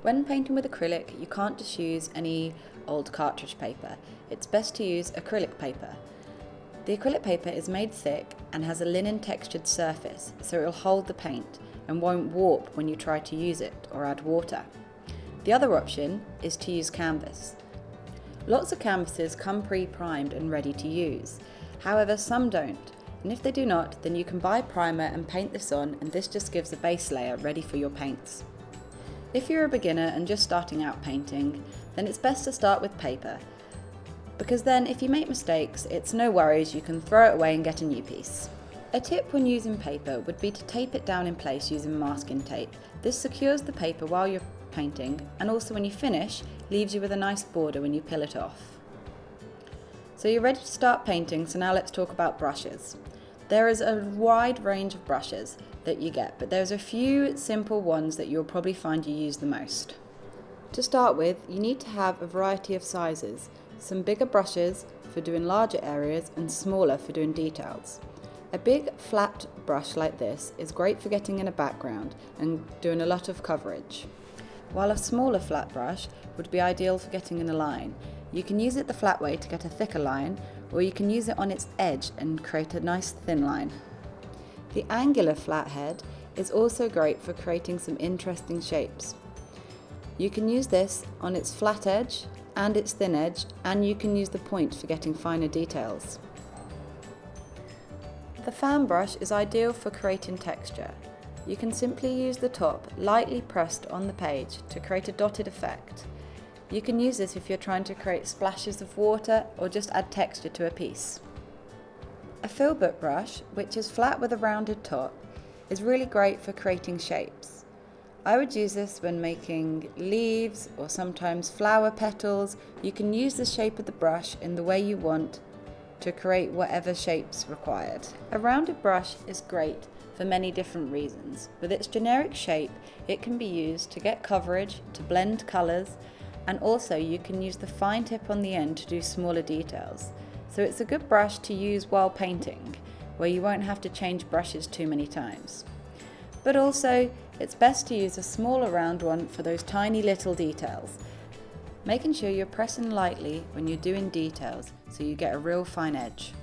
When painting with acrylic, you can't just use any old cartridge paper. It's best to use acrylic paper. The acrylic paper is made thick and has a linen textured surface, so it will hold the paint and won't warp when you try to use it or add water. The other option is to use canvas. Lots of canvases come pre-primed and ready to use. However, some don't, and if they do not, then you can buy primer and paint this on, and this just gives a base layer ready for your paints. If you're a beginner and just starting out painting, then it's best to start with paper, because then if you make mistakes, it's no worries, you can throw it away and get a new piece. A tip when using paper would be to tape it down in place using masking tape. This secures the paper while you're painting, and also when you finish, leaves you with a nice border when you peel it off. So you're ready to start painting, so now let's talk about brushes. There is a wide range of brushes that you get, but there's a few simple ones that you'll probably find you use the most. To start with, you need to have a variety of sizes, some bigger brushes for doing larger areas and smaller for doing details. A big flat brush like this is great for getting in a background and doing a lot of coverage, while a smaller flat brush would be ideal for getting in a line. You can use it the flat way to get a thicker line, or you can use it on its edge and create a nice thin line. The angular flathead is also great for creating some interesting shapes. You can use this on its flat edge and its thin edge, and you can use the point for getting finer details. The fan brush is ideal for creating texture. You can simply use the top lightly pressed on the page to create a dotted effect. You can use this if you're trying to create splashes of water or just add texture to a piece. A Filbert brush, which is flat with a rounded top, is really great for creating shapes. I would use this when making leaves or sometimes flower petals. You can use the shape of the brush in the way you want to create whatever shapes required. A rounded brush is great for many different reasons. With its generic shape, it can be used to get coverage, to blend colours, and also you can use the fine tip on the end to do smaller details. So it's a good brush to use while painting, where you won't have to change brushes too many times. But also, it's best to use a smaller round one for those tiny little details, making sure you're pressing lightly when you're doing details so you get a real fine edge.